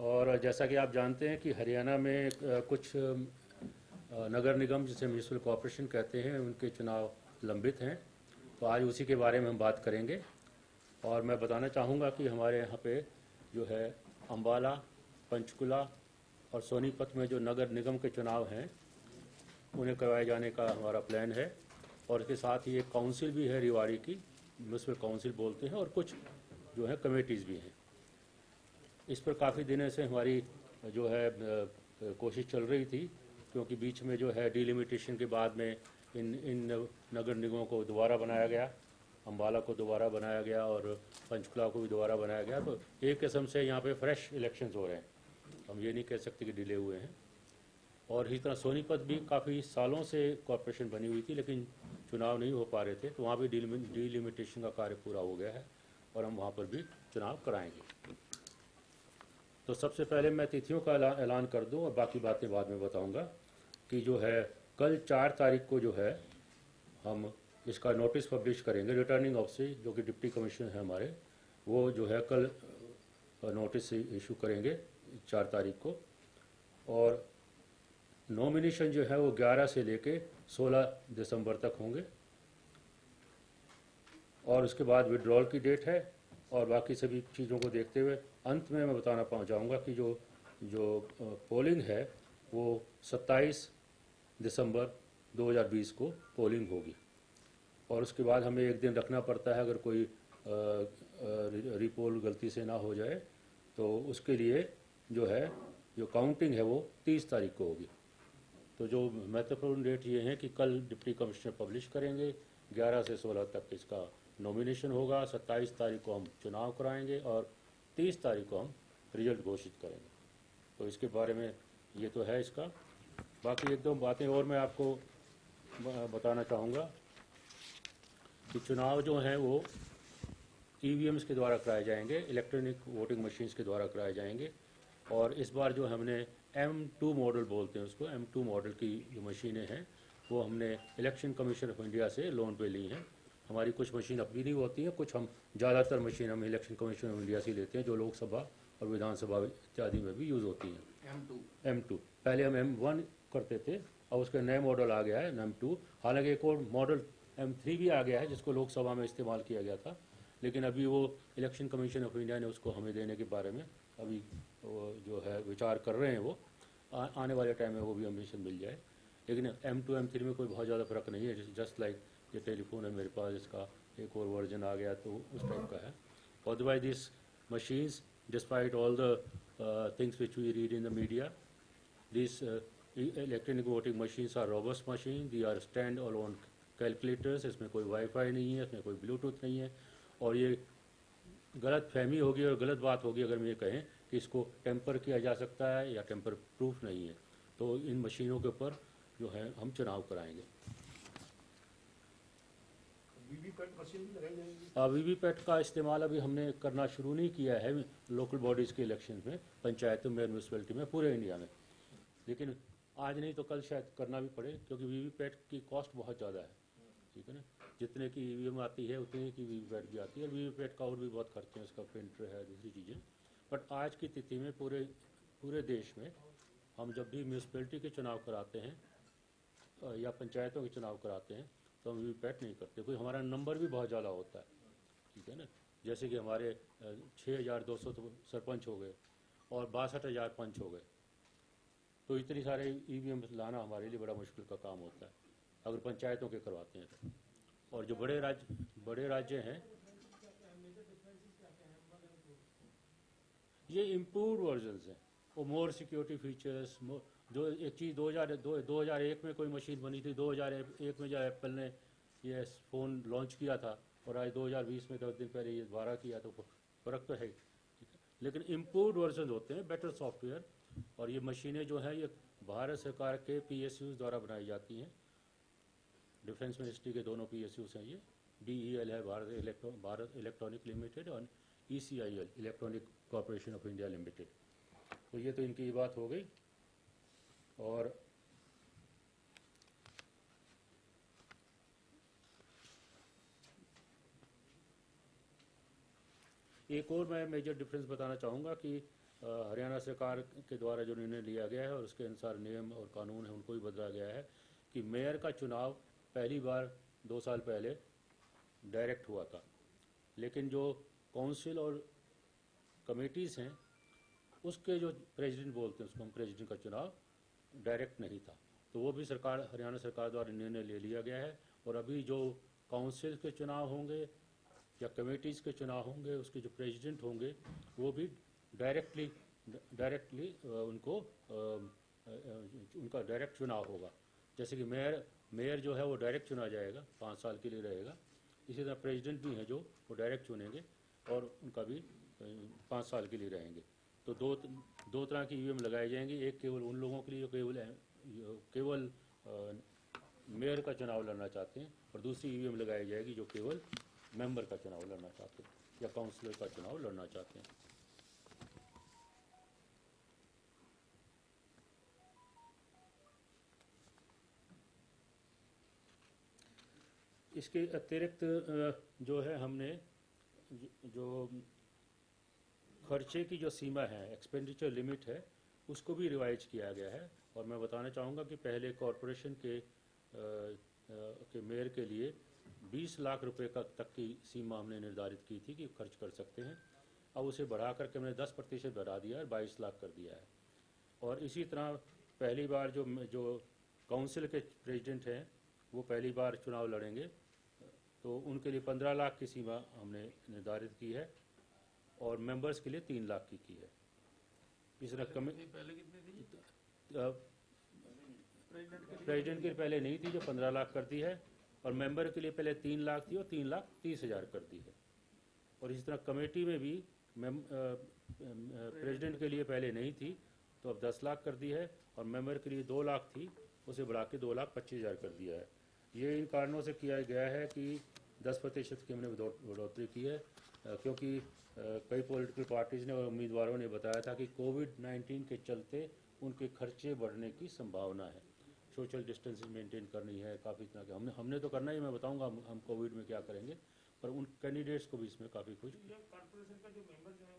और जैसा कि आप जानते हैं कि हरियाणा में कुछ नगर निगम जिसे म्यूनिसिपल कॉरपोरेशन कहते हैं उनके चुनाव लंबित हैं। तो आज उसी के बारे में हम बात करेंगे। और मैं बताना चाहूँगा कि हमारे यहाँ पे जो है अम्बाला, पंचकुला और सोनीपत में जो नगर निगम के चुनाव हैं उन्हें करवाए जाने का हमारा प्लान है। और इसके साथ ही एक काउंसिल भी है रेवाड़ी की, म्यूनिसिपल काउंसिल बोलते हैं, और कुछ जो है कमेटीज़ भी हैं। इस पर काफ़ी दिनों से हमारी जो है कोशिश चल रही थी, क्योंकि बीच में जो है डिलिमिटेशन के बाद में इन नगर निगमों को दोबारा बनाया गया, अम्बाला को दोबारा बनाया गया और पंचकुला को भी दोबारा बनाया गया। तो एक किस्म से यहाँ पे फ्रेश इलेक्शंस हो रहे हैं, हम ये नहीं कह सकते कि डिले हुए हैं। और इसी तरह सोनीपत भी काफ़ी सालों से कॉरपोरेशन बनी हुई थी लेकिन चुनाव नहीं हो पा रहे थे, तो वहाँ भी डिलिमिटेशन का कार्य पूरा हो गया है और हम वहाँ पर भी चुनाव कराएंगे। तो सबसे पहले मैं तिथियों का ऐलान कर दूं और बाकी बातें बाद में बताऊंगा कि जो है कल 4 तारीख को जो है हम इसका नोटिस पब्लिश करेंगे। रिटर्निंग ऑफिसर जो कि डिप्टी कमिश्नर है हमारे, वो जो है कल नोटिस इशू करेंगे 4 तारीख को। और नॉमिनेशन जो है वो 11 से लेके 16 दिसंबर तक होंगे और उसके बाद विड्रॉल की डेट है। और बाकी सभी चीज़ों को देखते हुए अंत में मैं बताना चाहूँगा कि जो पोलिंग है वो 27 दिसंबर 2020 को पोलिंग होगी। और उसके बाद हमें एक दिन रखना पड़ता है अगर कोई रिपोल गलती से ना हो जाए, तो उसके लिए जो काउंटिंग है वो 30 तारीख को होगी। तो जो महत्वपूर्ण डेट ये है कि कल डिप्टी कमिश्नर पब्लिश करेंगे, 11 से 16 तक इसका नॉमिनेशन होगा, 27 तारीख को हम चुनाव कराएंगे और 30 तारीख को हम रिजल्ट घोषित करेंगे। तो इसके बारे में ये तो है इसका। बाकी एक दो बातें और मैं आपको बताना चाहूँगा कि चुनाव जो हैं वो ईवीएम्स के द्वारा कराए जाएंगे, इलेक्ट्रॉनिक वोटिंग मशीन्स के द्वारा कराए जाएंगे। और इस बार जो हमने M2 मॉडल बोलते हैं उसको, M2 मॉडल की जो मशीनें हैं वो हमने इलेक्शन कमीशन ऑफ इंडिया से लोन पे ली हैं। हमारी कुछ मशीन अपनी नहीं होती हैं, कुछ हम ज़्यादातर मशीन हम इलेक्शन कमीशन ऑफ इंडिया से लेते हैं जो लोकसभा और विधानसभा इत्यादि में भी यूज़ होती हैं। M2 पहले हम M1 करते थे और उसका नया मॉडल आ गया है M2। हालांकि एक और मॉडल M3 भी आ गया है जिसको लोकसभा में इस्तेमाल किया गया था, लेकिन अभी वो इलेक्शन कमीशन ऑफ इंडिया ने उसको हमें देने के बारे में अभी जो है विचार कर रहे हैं। वो आने वाले टाइम में वो भी हमें मिल जाए। लेकिन M2 M3 में कोई बहुत ज़्यादा फर्क नहीं है। जस्ट लाइक ये टेलीफोन है मेरे पास, इसका एक और वर्जन आ गया तो उस टाइप का है। Otherwise this machines despite all the things which we read in the media, this electronic voting machines are robust machine, they are stand alone calculators. इसमें कोई वाईफाई नहीं है, इसमें कोई ब्लूटूथ नहीं है। और ये गलत फहमी होगी और गलत बात होगी अगर हम ये कहें कि इसको टेम्पर किया जा सकता है या टेम्पर प्रूफ नहीं है। तो इन मशीनों के ऊपर जो है हम चुनाव कराएंगे। वीवीपैट मशीन भी लगाई जाएगी? वीवीपैट का इस्तेमाल अभी हमने करना शुरू नहीं किया है लोकल बॉडीज़ के इलेक्शन में, पंचायतों में, म्यूनसिपैलिटी में, पूरे इंडिया में। लेकिन आज नहीं तो कल शायद करना भी पड़े, क्योंकि वीवीपैट की कॉस्ट बहुत ज़्यादा है। ठीक है ना, जितने की ईवीएम आती है उतने की वीवीपैट भी आती है। और वीवीपैट का और भी बहुत खर्चे हैं, उसका प्रिंटर है, दूसरी चीज़ें। बट आज की तिथि में पूरे देश में हम जब भी म्यूनसिपैलिटी के चुनाव कराते हैं या पंचायतों के चुनाव कराते हैं तो हम वीवीपैट नहीं करते। कोई हमारा नंबर भी बहुत ज़्यादा होता है, ठीक है ना। जैसे कि हमारे 6200 तो सरपंच हो गए और 62,000 पंच हो गए, तो इतनी सारे ईवीएम लाना हमारे लिए बड़ा मुश्किल का काम होता है अगर पंचायतों के करवाते हैं तो। और जो बड़े राज्य हैं, ये इम्प्रूव्ड वर्जन्स हैं, वो मोर सिक्योरिटी फीचर्स। जो एक चीज़ 2001 में कोई मशीन बनी थी, 2001 में जब एप्पल ने ये फ़ोन लॉन्च किया था और आज 2020 में 10 दिन पहले ये दोबारा किया, तो फ़र्क तो है, ठीक है। लेकिन इम्प्रूव्ड वर्जन होते हैं, बेटर सॉफ्टवेयर। और ये मशीनें जो हैं ये भारत सरकार के PSUs द्वारा बनाई जाती हैं। डिफेंस मिनिस्ट्री के दोनों PSUs हैं ये। BEL है भारत इलेक्ट्रॉनिक लिमिटेड, और ECIL electronic corporation of India limited. तो ये तो इनकी बात हो गई। और एक और मैं मेजर डिफरेंस बताना चाहूँगा कि हरियाणा सरकार के द्वारा जो निर्णय लिया गया है और उसके अनुसार नियम और कानून है उनको भी बदला गया है कि मेयर का चुनाव पहली बार 2 साल पहले डायरेक्ट हुआ था, लेकिन जो काउंसिल और कमेटीज़ हैं उसके जो प्रेसिडेंट बोलते हैं उसको हम प्रेसिडेंट का चुनाव डायरेक्ट नहीं था। तो वो भी हरियाणा सरकार द्वारा निर्णय ले लिया गया है। और अभी जो काउंसिल के चुनाव होंगे या कमेटीज़ के चुनाव होंगे उसके जो प्रेसिडेंट होंगे वो भी डायरेक्टली उनका डायरेक्ट चुनाव होगा। जैसे कि मेयर जो है वो डायरेक्ट चुना जाएगा, 5 साल के लिए रहेगा। इसी तरह प्रेसिडेंट भी हैं जो वो डायरेक्ट चुनेंगे और उनका भी 5 साल के लिए रहेंगे। तो दो तरह की ईवीएम लगाई जाएंगी, एक केवल उन लोगों के लिए जो केवल मेयर का चुनाव लड़ना चाहते हैं, और दूसरी ईवीएम लगाई जाएगी जो केवल मेंबर का चुनाव लड़ना चाहते हैं या काउंसिलर का चुनाव लड़ना चाहते हैं। इसके अतिरिक्त जो है हमने जो खर्चे की जो सीमा है, एक्सपेंडिचर लिमिट है, उसको भी रिवाइज किया गया है। और मैं बताना चाहूँगा कि पहले कॉरपोरेशन के मेयर के लिए 20 लाख रुपए तक की सीमा हमने निर्धारित की थी कि खर्च कर सकते हैं। अब उसे बढ़ा करके हमने 10% बढ़ा दिया है, 22 लाख कर दिया है। और इसी तरह पहली बार जो काउंसिल के प्रेसिडेंट हैं वो पहली बार चुनाव लड़ेंगे, तो उनके लिए 15 लाख की सीमा हमने निर्धारित की है और मेंबर्स के लिए 3 लाख की है। इस तरह पहले कितनी थी प्रेसिडेंट के लिए पहले नहीं थी जो 15 लाख कर दी है, और मेंबर के लिए पहले 3 लाख थी और 3,30,000 कर दी है। और इसी तरह कमेटी में भी प्रेसिडेंट के लिए पहले नहीं थी तो अब 10 लाख कर दी है, और मेंबर के लिए 2 लाख थी उसे बढ़ा के 2,25,000 कर दिया है। ये इन कारणों से किया गया है कि 10% की हमने बढ़ोतरी की है, क्योंकि कई पॉलिटिकल पार्टीज़ ने और उम्मीदवारों ने बताया था कि कोविड-19 के चलते उनके खर्चे बढ़ने की संभावना है। सोशल डिस्टेंसिंग मेंटेन करनी है, काफ़ी तरह के हमने तो करना ही, मैं बताऊंगा हम कोविड में क्या करेंगे, पर उन कैंडिडेट्स को भी इसमें काफ़ी कुछ कॉर्पोरेशन का जो मेंबर जो है